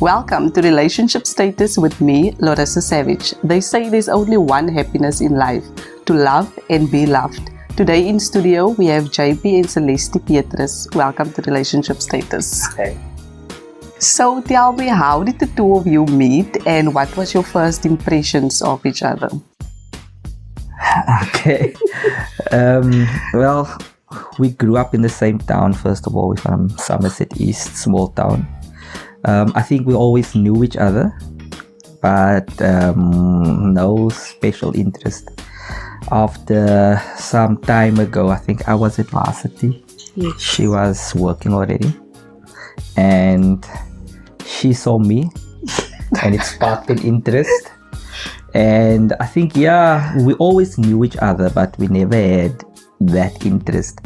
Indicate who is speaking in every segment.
Speaker 1: Welcome to Relationship Status with me, Larissa Savage. They say there's only one happiness in life, to love and be loved. Today in studio, we have JP and Celesty Petrus. Welcome to Relationship Status.
Speaker 2: Hey.
Speaker 1: So tell me, how did the two of you meet and what was your first impressions of each other?
Speaker 2: Okay. Well, we grew up in the same town, first of all. We're from Somerset East, small town. I think we always knew each other, but no special interest. After some time ago, I think I was at varsity.
Speaker 1: Yes.
Speaker 2: She was working already, and she saw me, and it sparked an interest. And I think, we always knew each other, but we never had that interest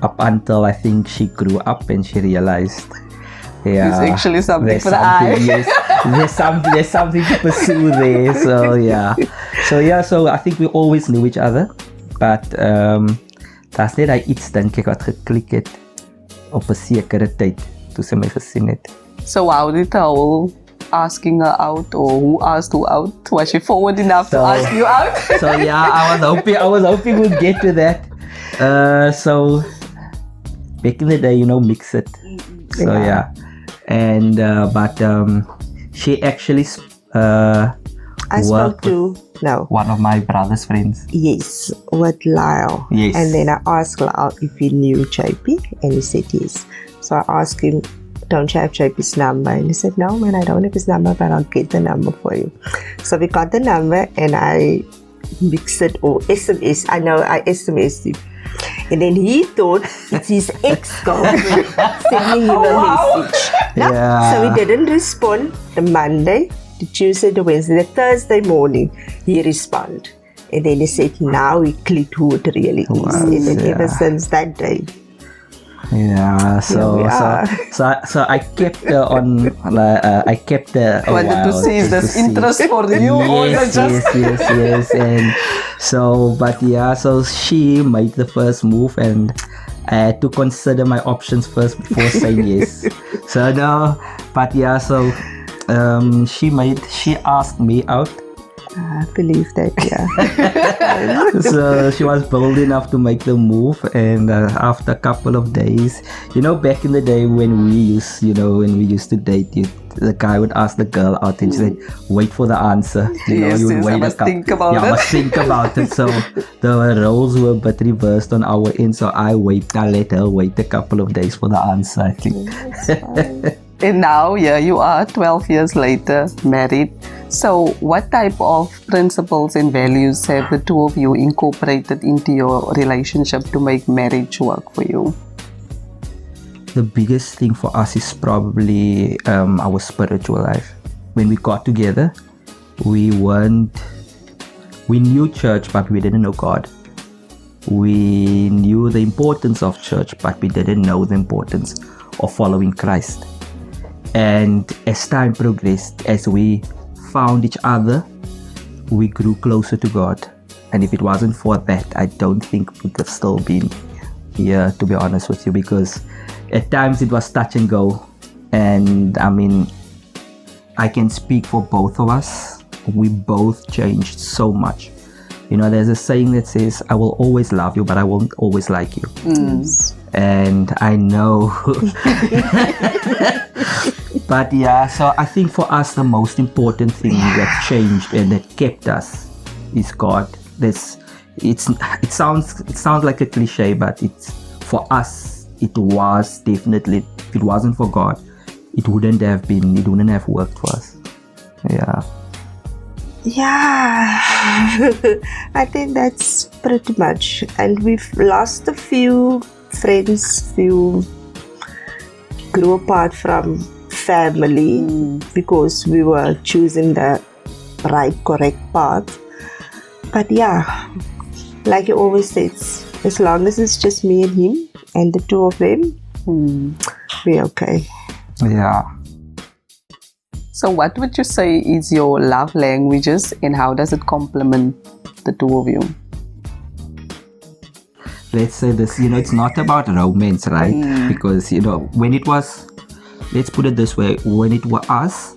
Speaker 2: up until I think she grew up and she realized,
Speaker 1: There's actually something for the eye.
Speaker 2: Yes, there's something to pursue there. So I think we always knew each other, but daar's net daai iets dink ek wat geklik het op 'n sekere tyd toe sy my gesien het.
Speaker 1: So how did the whole asking her out, or who asked who out? Was she forward enough to ask you out?
Speaker 2: So I was hoping we'd get to that. So back in the day, mix it. So and but she actually
Speaker 3: I spoke to
Speaker 2: one of my brother's friends.
Speaker 3: Yes, with Lyle.
Speaker 2: Yes.
Speaker 3: And then I asked Lyle if he knew JP, and he said yes. So I asked him, don't you have JP's number? And he said, no man, I don't have his number, but I'll get the number for you. So we got the number and I mixed it, or SMS. I know I SMS'd him. And then he thought it's his ex-girlfriend sending him a message. No?
Speaker 2: Yeah.
Speaker 3: So he didn't respond the Monday, the Tuesday, the Wednesday, the Thursday morning. He responded. And then he said now he clicked who it really is. And then ever since that day.
Speaker 2: Yeah, so I kept her on. I kept her a
Speaker 1: wanted
Speaker 2: while
Speaker 1: to see if there's interest for you, or
Speaker 2: yes,
Speaker 1: just
Speaker 2: yes, and so she made the first move, and I had to consider my options first before saying yes. So no, but she asked me out.
Speaker 3: I believe that,
Speaker 2: So she was bold enough to make the move, and after a couple of days, back in the day when we used to date, the guy would ask the girl out and she said, wait for the answer.
Speaker 1: Yes,
Speaker 2: you would wait
Speaker 1: I must think about it.
Speaker 2: I must think about it. So the roles were a bit reversed on our end, so I let her wait a couple of days for the answer, I think.
Speaker 1: And now, you are 12 years later, married. So what type of principles and values have the two of you incorporated into your relationship to make marriage work for you?
Speaker 2: The biggest thing for us is probably our spiritual life. When we got together, we knew church, but we didn't know God. We knew the importance of church, but we didn't know the importance of following Christ. And as time progressed, as we found each other, we grew closer to God. And if it wasn't for that, I don't think we could have still been here, to be honest with you, because at times it was touch and go. And I mean, I can speak for both of us. We both changed so much. There's a saying that says, I will always love you, but I won't always like you. And I know. But so I think for us, the most important thing that changed and that kept us is God. It sounds like a cliche, but it's for us. It was definitely. If it wasn't for God, it wouldn't have worked for us.
Speaker 3: Yeah, I think that's pretty much. And we've lost a few friends, few grew apart from family because we were choosing the correct path. But like you always say, as long as it's just me and him and the two of them, we're okay.
Speaker 2: Yeah.
Speaker 1: So what would you say is your love languages, and how does it complement the two of you?
Speaker 2: Let's say this, it's not about romance, right? Because, when it was, let's put it this way, when it was us,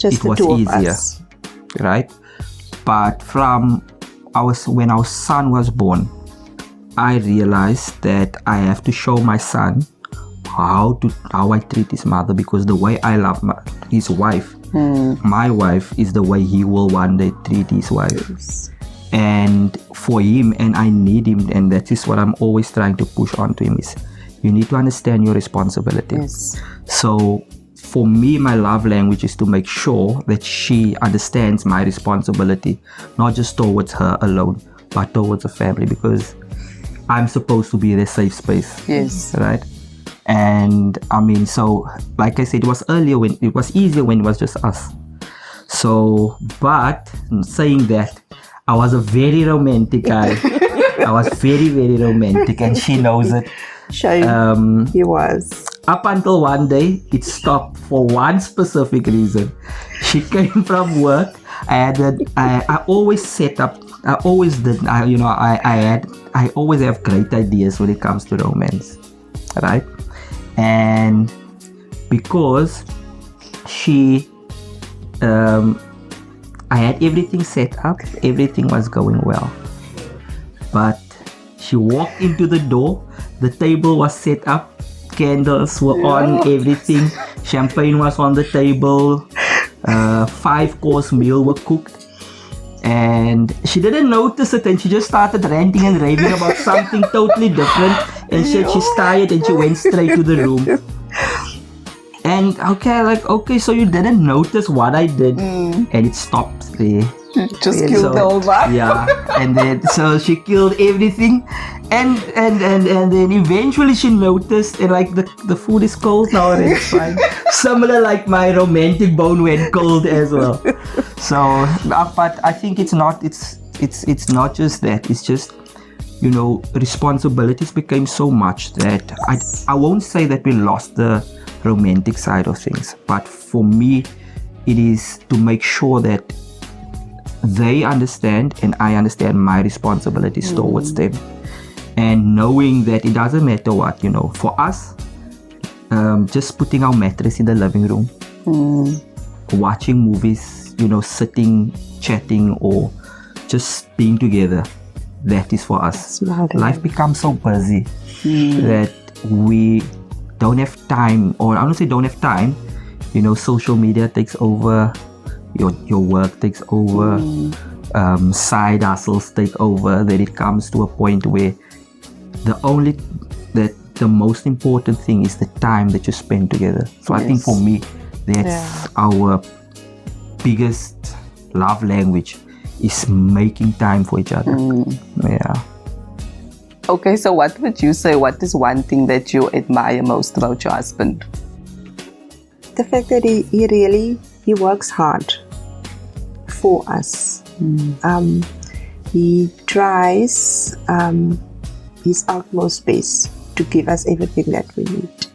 Speaker 3: Just
Speaker 2: it
Speaker 3: the
Speaker 2: was
Speaker 3: two of
Speaker 2: easier,
Speaker 3: us.
Speaker 2: right? But when our son was born, I realized that I have to show my son how I treat his mother, because the way I love his wife, my wife, is the way he will one day treat his wife.
Speaker 3: Yes.
Speaker 2: And for him, and I need him, and that is what I'm always trying to push on to him, is you need to understand your responsibility.
Speaker 1: Yes.
Speaker 2: So for me, my love language is to make sure that she understands my responsibility, not just towards her alone, but towards the family, because I'm supposed to be their safe space.
Speaker 1: Yes.
Speaker 2: Right? And I mean, so like I said, it was easier when it was just us. So, but saying that, I was a very romantic guy. I was very, very romantic, and she knows it.
Speaker 3: Shame he was.
Speaker 2: Up until one day, it stopped for one specific reason. She came from work. I always set up. I always did. I always have great ideas when it comes to romance, right? And because she, I had everything set up. Everything was going well, but she walked into the door. The table was set up. Candles were on, everything. Champagne was on the table. 5-course meal were cooked. And she didn't notice it, and she just started ranting and raving about something totally different, and said she's tired, and she went straight to the room. And okay, so you didn't notice what I did, and it stopped there.
Speaker 1: Just killed the whole vibe.
Speaker 2: Yeah, and then so she killed everything, and then eventually she noticed, and like the food is cold now, and it's fine. Similar like my romantic bone went cold as well. So, but I think it's not just that. It's just, responsibilities became so much that I won't say that we lost the romantic side of things, but for me, it is to make sure that they understand and I understand my responsibilities towards them, and knowing that it doesn't matter what, for us, just putting our mattress in the living room, watching movies, sitting, chatting, or just being together, that is for us. Life becomes so busy that we don't have time, or I don't say don't have time, social media takes over, your work takes over, side hustles take over, that it comes to a point where the most important thing is the time that you spend together. So I think for me, that's our biggest love language, is making time for each other. Yeah.
Speaker 1: Okay, so what would you say, what is one thing that you admire most about your husband?
Speaker 3: The fact that he works hard for us. He tries his utmost best to give us everything that we need.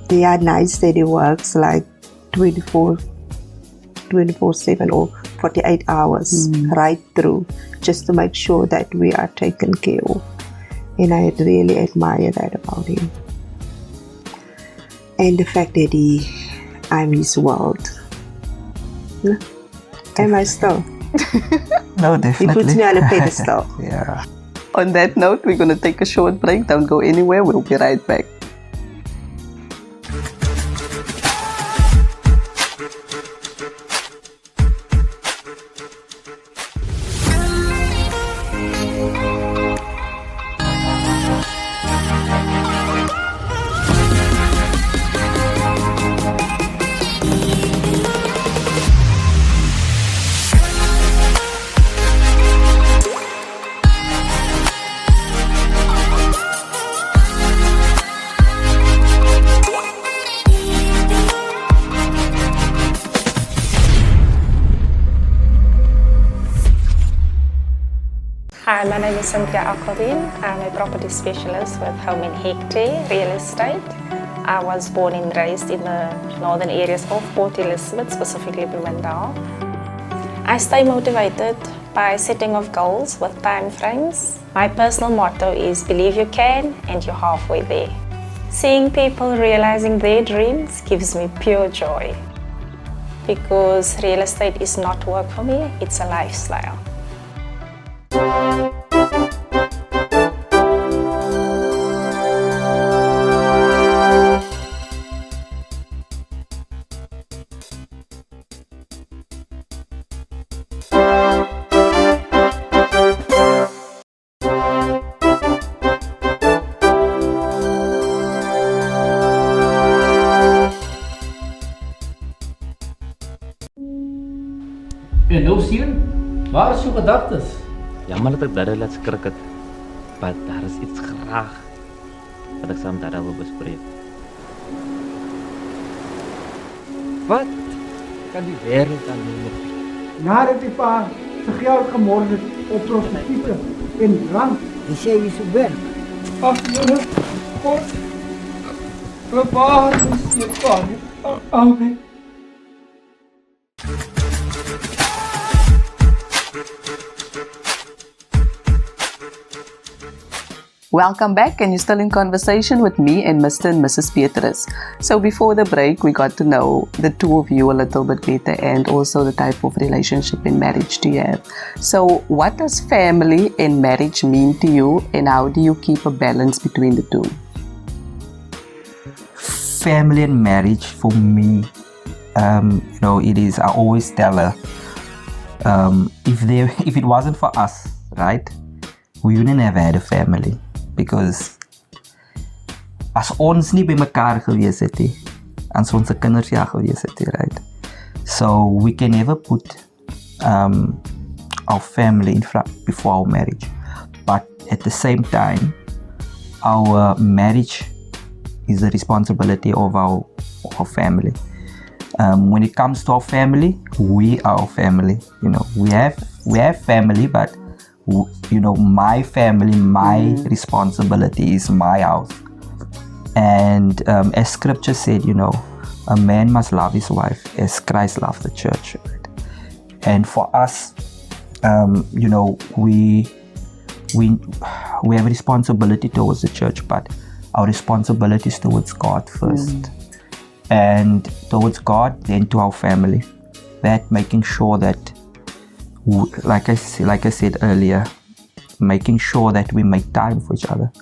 Speaker 3: There are nights that he works like 24/7 or 48 hours right through, just to make sure that we are taken care of. And I really admire that about him. And the fact that I'm his world. Am I still?
Speaker 2: No, definitely.
Speaker 3: He puts me on a pedestal.
Speaker 2: Yeah.
Speaker 1: On that note, we're going to take a short break. Don't go anywhere. We'll be right back.
Speaker 4: Hi, my name is Cynthia Alcovin. I'm a property specialist with Home and Hectare Real Estate. I was born and raised in the northern areas of Port Elizabeth, specifically Bloemendal. I stay motivated by setting of goals with time frames. My personal motto is believe you can and you're halfway there. Seeing people realizing their dreams gives me pure joy. because real estate is not work for me, it's a lifestyle.
Speaker 5: En nou sien, waar is jou gedagtes?
Speaker 6: Jammer dat ek Dada laat skrik het, maar daar is iets graag wat ek saam met Dada wil bespreek. Wat kan die wêreld aan doen?
Speaker 7: Nadat die pa sy geld gemors het op prostituie en drank.
Speaker 8: Die sê wie so werk.
Speaker 7: Ag jonge, God, bewaar ons hier van. Amen.
Speaker 1: Welcome back, and you're still in conversation with me and Mr. and Mrs. Petrus. So before the break, we got to know the two of you a little bit better, and also the type of relationship and marriage do you have. So what does family and marriage mean to you, and how do you keep a balance between the two?
Speaker 2: Family and marriage for me, it is, I always tell her, if it wasn't for us, right, we wouldn't have had a family. Because as ons nie by mekaar gewees het nie, as ons kinders ja gewees het nie, right? So we can never put our family in front before our marriage. But at the same time, our marriage is the responsibility of our family. When it comes to our family, we are our family. We have family, but my family, my responsibility is my house. And as scripture said, a man must love his wife as Christ loved the church. Right? And for us, we have a responsibility towards the church, but our responsibility is towards God first. And towards God, then to our family. That making sure that, like I said earlier, making sure that we make time for each other.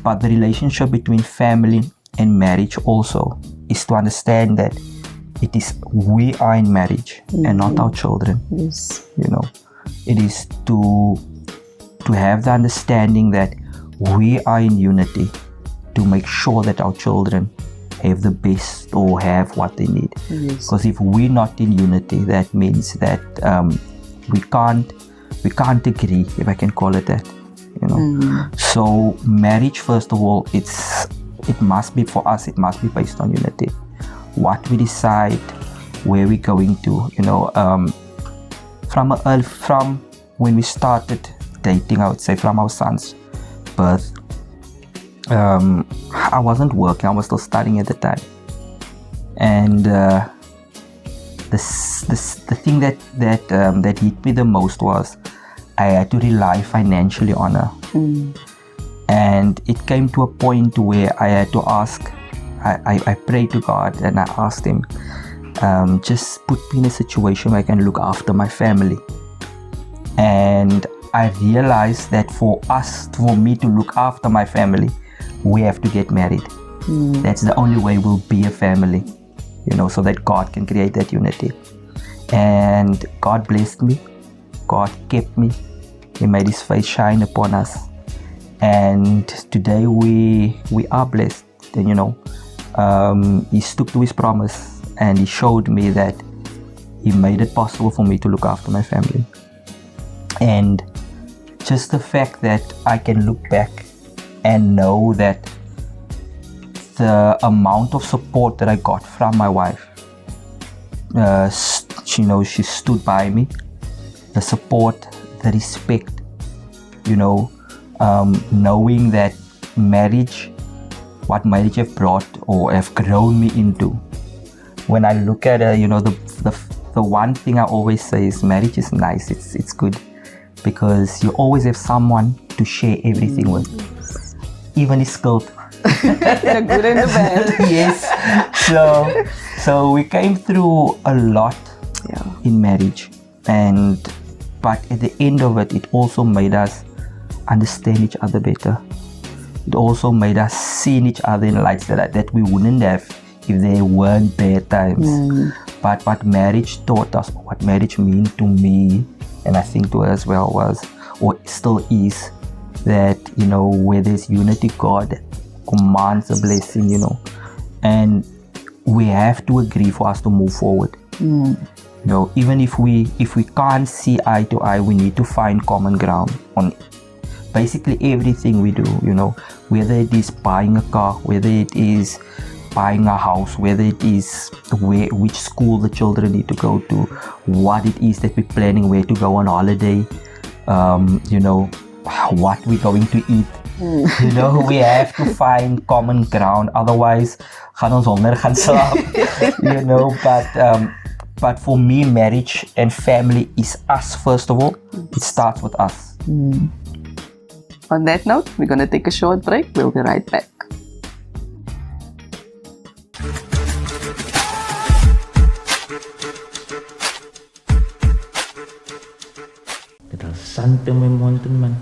Speaker 2: But the relationship between family and marriage also is to understand that it is we are in marriage and not our children.
Speaker 1: Yes.
Speaker 2: It is to have the understanding that we are in unity to make sure that our children have the best or have what they need.
Speaker 1: Yes.
Speaker 2: Because if we're not in unity, that means that we can't agree, if I can call it that. So marriage, first of all, it must be, for us, it must be based on unity. What we decide, where we're going to, from when we started dating, I would say from our son's birth, I wasn't working, I was still studying at the time. And the thing that hit me the most was I had to rely financially on her. And it came to a point where I had to ask, I prayed to God and I asked him, just put me in a situation where I can look after my family. And I realized that for me to look after my family, we have to get married. That's the only way we'll be a family, so that God can create that unity. And God blessed me. God kept me. He made his face shine upon us. And today we are blessed. And, he stuck to his promise and he showed me that he made it possible for me to look after my family. And just the fact that I can look back and know that the amount of support that I got from my wife, she stood by me. The support, the respect, knowing that marriage, what marriage have brought or have grown me into. When I look at her, the one thing I always say is marriage is nice, it's good, because you always have someone to share everything with. Even die skuld,
Speaker 1: The good and the bad.
Speaker 2: Yes. So we came through a lot in marriage, but at the end of it, it also made us understand each other better. It also made us see each other in lights that we wouldn't have if there weren't bad times. But what marriage taught us, what marriage meant to me, and I think to her as well, was, or still is, that, you know, where there's unity, God commands a blessing, you know, and we have to agree for us to move forward. You know, even if we can't see eye to eye, we need to find common ground on basically everything we do, you know, whether it is buying a car, whether it is buying a house, whether it is which school the children need to go to, what it is that we're planning, where to go on holiday, you know, what we're going to eat. You know, we have to find common ground, otherwise gaan ons honger gaan slaap. You know, but for me, marriage and family is us first of all. It starts with us.
Speaker 1: On that note, we're going to take a short break. We'll be right back.
Speaker 6: Dit al sand in my mond en man.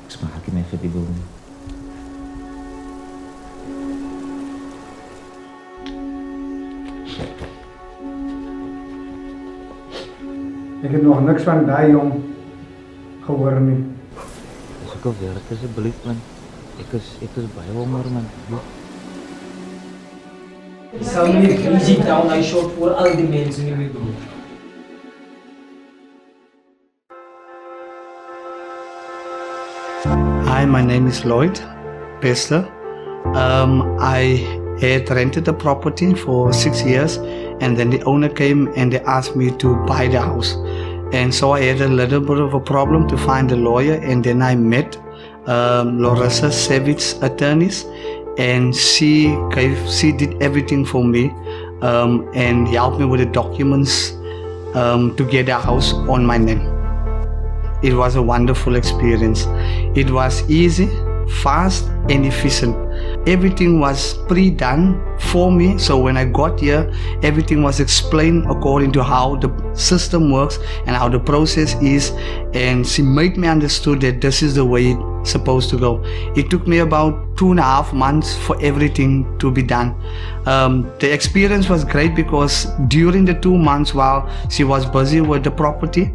Speaker 6: Ek smaak my vir die boom.
Speaker 7: Ek het nog niks van daai jong gehoor nie.
Speaker 6: Ek wil werk asseblief man. Ek is baie honger man.
Speaker 8: Sal nie easy down hy short voor al die mense in die groep.
Speaker 9: Hi, my name is Lloyd Pester. I had rented the property for 6 years, and then the owner came and they asked me to buy the house. And so I had a little bit of a problem to find a lawyer, and then I met Larissa Savage attorneys, and she did everything for me and helped me with the documents to get a house on my name. It was a wonderful experience. It was easy, fast and efficient. Everything was pre-done for me, so when I got here, everything was explained according to how the system works and how the process is, and she made me understood that this is the way it's supposed to go. It took me about 2.5 months for everything to be done. The experience was great because during the 2 months while she was busy with the property,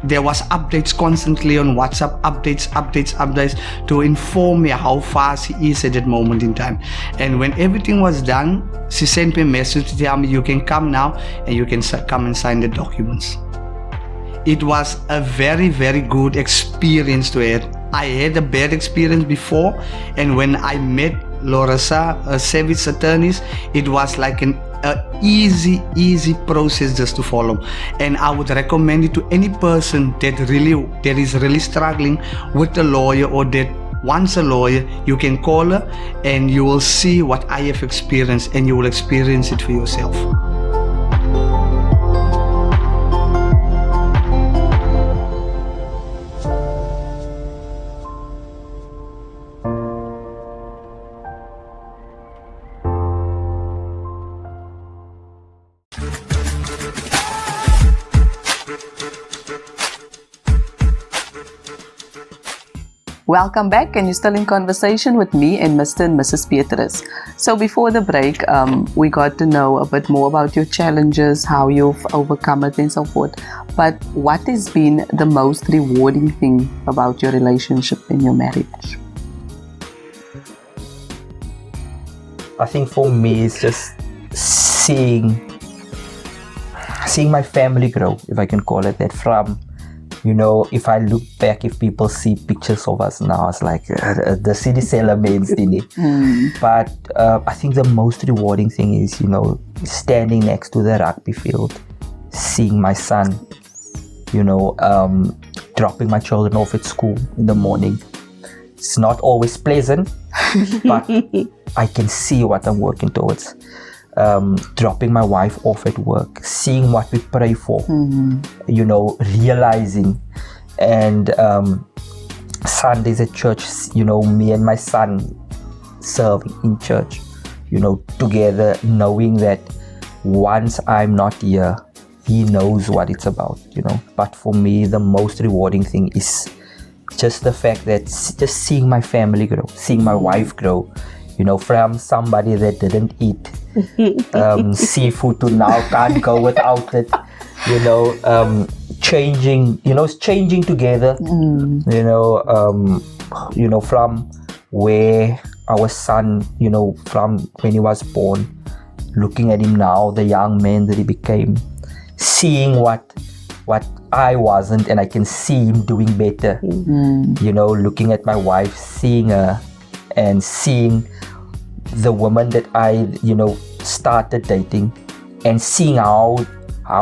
Speaker 9: there was updates constantly on WhatsApp, updates to inform me how far she is at that moment in time. And when everything was done, she sent me a message to tell me, you can come now and you can come and sign the documents. It was a very, very good experience to have. I had a bad experience before, and when I met Larissa Savage attorneys, it was like an easy process just to follow, and I would recommend it to any person that is really struggling with a lawyer or that wants a lawyer. You can call her and you will see what I have experienced, and you will experience it for yourself.
Speaker 1: Welcome back, and you're still in conversation with me and Mr. and Mrs. Petrus. So before the break, we got to know a bit more about your challenges, how you've overcome it and so forth. But what has been the most rewarding thing about your relationship and your marriage?
Speaker 2: I think for me, it's just seeing my family grow, if I can call it that, from, you know, if I look back, if people see pictures of us now, it's like the city elements in it. But I think the most rewarding thing is, you know, standing next to the rugby field, seeing my son, you know, dropping my children off at school in the morning. It's not always pleasant, but I can see what I'm working towards. Dropping my wife off at work, seeing what we pray for, you know, realizing, and Sundays at church, you know, me and my son serving in church, together, knowing that once I'm not here, he knows what it's about, But for me, the most rewarding thing is just the fact that just seeing my family grow, seeing my wife grow, from somebody that didn't eat seafood to now can't go without it, changing together, from where our son, from when he was born, looking at him now, the young man that he became, seeing what I wasn't, and I can see him doing better. Looking at my wife, seeing her, and seeing the woman that I, started dating, and seeing how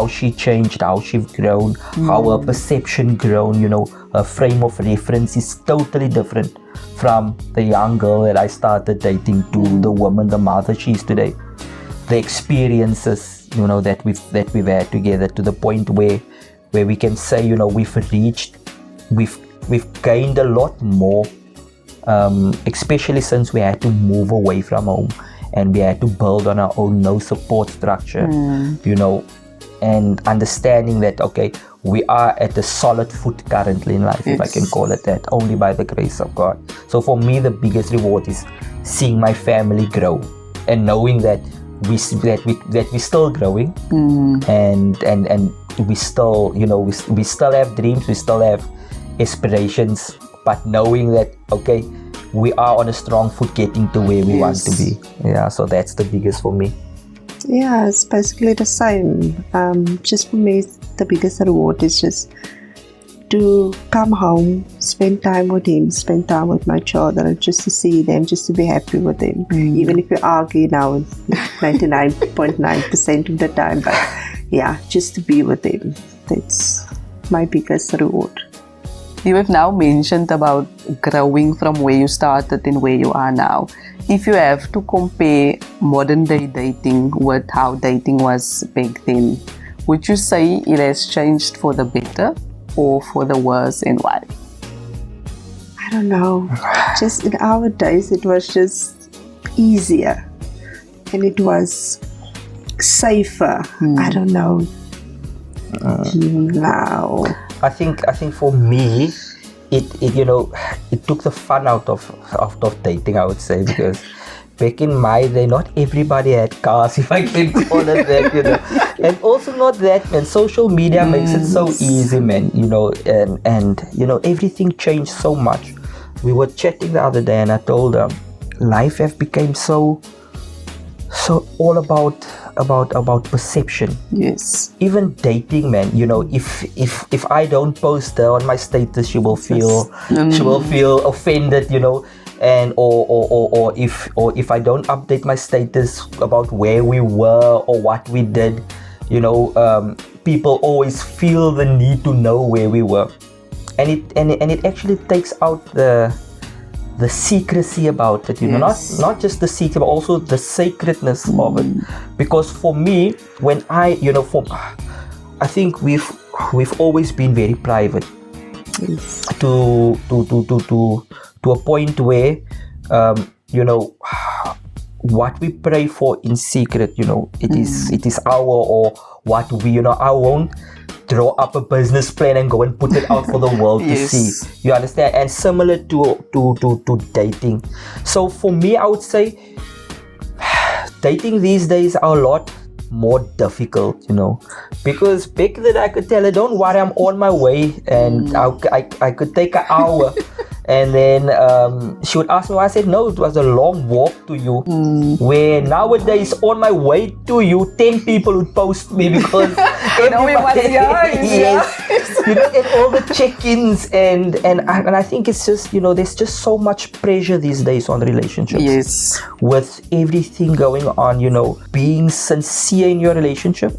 Speaker 2: she changed, how she's grown, how her perception grown. Her frame of reference is totally different from the young girl that I started dating to the woman, the mother she is today. The experiences, that we've had together, to the point where we can say, we've gained a lot more, especially since we had to move away from home and we had to build on our own, no support structure, and understanding that, okay, we are at a solid foot currently in life, if I can call it that, only by the grace of God. So for me, the biggest reward is seeing my family grow and knowing that we're still growing, and we still, we still have dreams, we still have aspirations, but knowing that, okay, we are on a strong foot getting to where we want to be. Yeah, so that's the biggest for me.
Speaker 3: Yeah, it's basically the same. Just for me, the biggest reward is just to come home, spend time with him, spend time with my children, just to see them, just to be happy with them. Even if we argue now 99.9% of the time, but yeah, just to be with them. That's my biggest reward.
Speaker 1: You have now mentioned about growing from where you started and where you are now. If you have to compare modern day dating with how dating was back then, would you say it has changed for the better or for the worse, and why?
Speaker 3: I don't know. Just in our days, it was just easier and it was safer. I don't know. Now,
Speaker 2: I think for me, it took the fun out of dating, I would say, because back in my day, not everybody had cars, if I can call it that, and also not that, man, social media makes it so easy, man, and everything changed so much. We were chatting the other day and I told her, life have become so all about perception.
Speaker 1: Yes.
Speaker 2: Even dating, man, if I don't post her on my status, she will feel offended, and or if I don't update my status about where we were or what we did, people always feel the need to know where we were, and it actually takes out the secrecy about it, not just the secret, but also the sacredness of it. Because for me, when I think we've always been very private, to a point where what we pray for in secret, it is our, or what we, I won't draw up a business plan and go and put it out for the world to see. You understand? And similar to dating. So for me, I would say dating these days are a lot more difficult, because back then I could tell her, don't worry, I'm on my way, and I could take an hour. And then she would ask me why. I said, no, it was a long walk to you. Where nowadays, on my way to you, 10 people would post me because everybody, yes, and all the check-ins, and I think it's just, there's just so much pressure these days on relationships.
Speaker 1: Yes.
Speaker 2: With everything going on, being sincere in your relationship,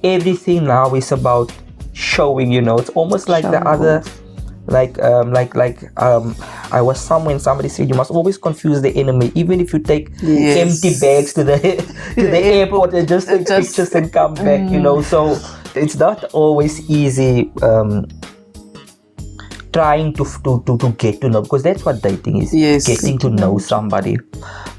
Speaker 2: everything now is about showing, it's almost like the other. I was somewhere and somebody said you must always confuse the enemy, even if you take empty bags to the airport and just take pictures and come back, so it's not always easy trying to get to know, because that's what dating is.
Speaker 1: Yes.
Speaker 2: Getting to know somebody.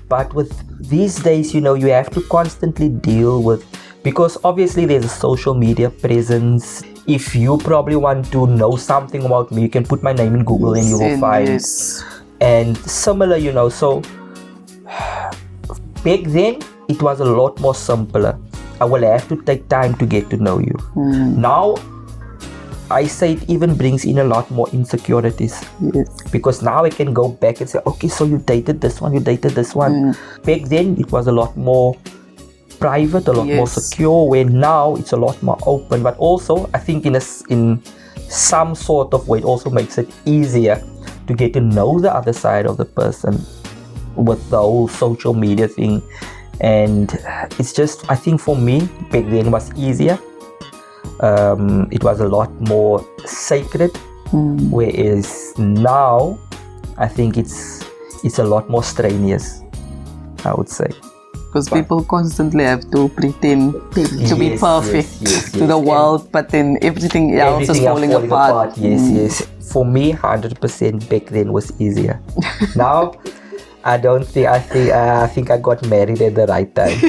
Speaker 2: But with these days, you have to constantly deal with, because obviously there's a social media presence. If you probably want to know something about me, you can put my name in Google and you will find.
Speaker 1: Yes.
Speaker 2: And similar, so back then it was a lot more simpler. I will have to take time to get to know you. Now I say it even brings in a lot more insecurities.
Speaker 1: Yes.
Speaker 2: Because now I can go back and say, okay, so you dated this one, you dated this one. Back then it was a lot more private, a lot more secure, where now it's a lot more open. But also I think in some sort of way it also makes it easier to get to know the other side of the person with the whole social media thing. And it's just, I think for me back then it was easier. It was a lot more sacred, whereas now I think it's a lot more strenuous, I would say.
Speaker 1: Because people constantly have to pretend to be perfect to the world, but then everything else is falling apart.
Speaker 2: Yes. For me, 100% back then was easier. Now, I think I got married at the right time.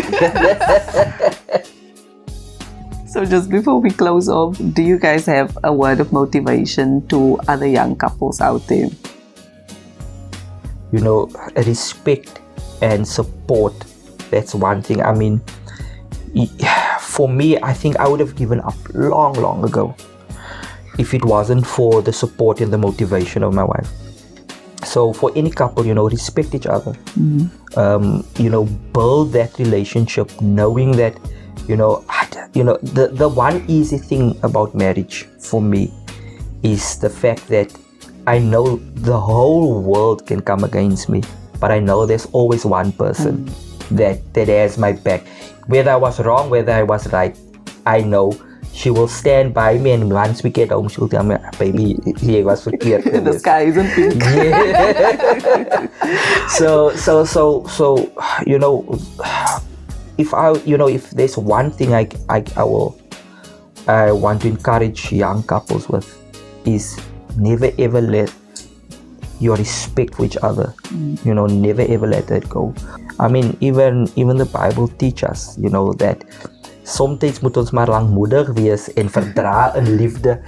Speaker 1: So just before we close off, do you guys have a word of motivation to other young couples out there?
Speaker 2: Respect and support. That's one thing. I mean, for me, I think I would have given up long ago if it wasn't for the support and the motivation of my wife. So for any couple, respect each other. Build that relationship, knowing that, the one easy thing about marriage for me is the fact that I know the whole world can come against me, but I know there's always one person that has my back. Whether I was wrong, whether I was right, I know she will stand by me, and once we get home, she'll tell me, baby, he was verkeerd.
Speaker 1: The sky isn't pink.
Speaker 2: Yeah. So if there's one thing I want to encourage young couples with, is never ever let your respect for each other, never ever let that go. I mean, even the Bible teaches us, that sometimes moet ons maar langmoedig wees en verdra in liefde.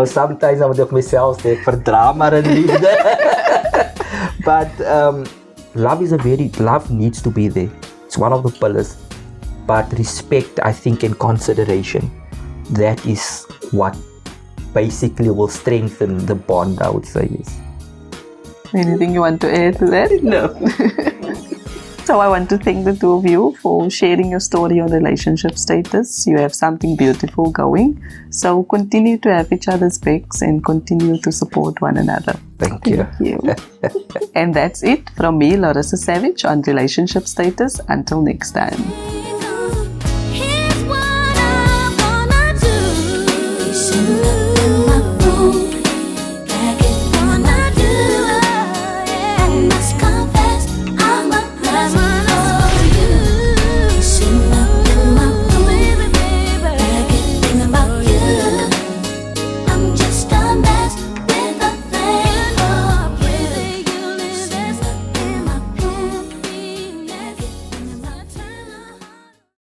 Speaker 2: Sometimes I moet ek myself sê, ek verdra maar in liefde. But love needs to be there. It's one of the pillars. But respect, I think, and consideration, that is what basically will strengthen the bond, I would say. Yes.
Speaker 1: Anything you want to add to that? No. So I want to thank the two of you for sharing your story on relationship status. You have something beautiful going. So continue to have each other's backs and continue to support one another.
Speaker 2: Thank you.
Speaker 1: And that's it from me, Larissa Savage, on relationship status. Until next time.